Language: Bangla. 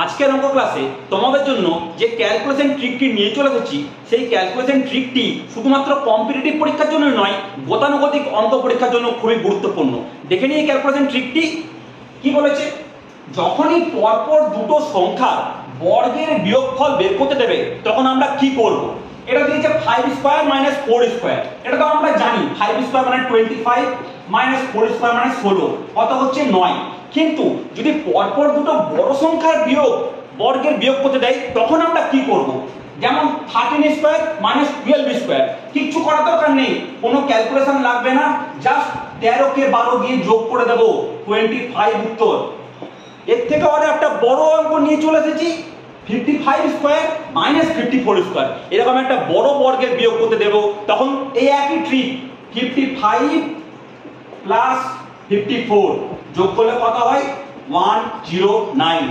আজকের অঙ্ক ক্লাসে তোমাদের জন্য যে ক্যালকুলেশন ট্রিকটি নিয়ে চলে এসেছি সেই ক্যালকুলেশন ট্রিকটি শুধুমাত্র কম্পিটিটিভ পরীক্ষার জন্য নয়, গতানুগতিক অঙ্ক পরীক্ষার জন্য খুবই গুরুত্বপূর্ণ। দেখে নিয়ে ক্যালকুলেশন ট্রিকটি কি বলেছে। যখনই পরপর দুটো সংখ্যার বর্গের বিয়োগফল বের করতে দেবে তখন আমরা কি করব। এটা দিয়েছে 5 স্কয়ার মাইনাস 4 স্কয়ার। এটা তো আমরা জানি 5 স্কয়ার মানে 25 মাইনাস 4 স্কয়ার মানে 16, কত হচ্ছে 9। কিন্তু যদি পরপর দুটো বড় সংখ্যার বর্গের বিয়োগ করতে দেয় তখন আমরা কি করব। যেমন 13 স্কয়ার মাইনাস 12 স্কয়ার, কিচ্ছু করার দরকার নেই, কোনো ক্যালকুলেশন লাগবে না, জাস্ট 13 কে 12 দিয়ে যোগ করে দেব 25 উত্তর। এর থেকে আরো একটা বড় অঙ্ক নিয়ে চলে এসেছি 55 স্কয়ার মাইনাস 54 স্কয়ার। এরকম একটা বড় বর্গের বিয়োগ করতে দেব, তখন এই একই ট্রিক 55 প্লাস 54 যোগ করলে কত হয় 109।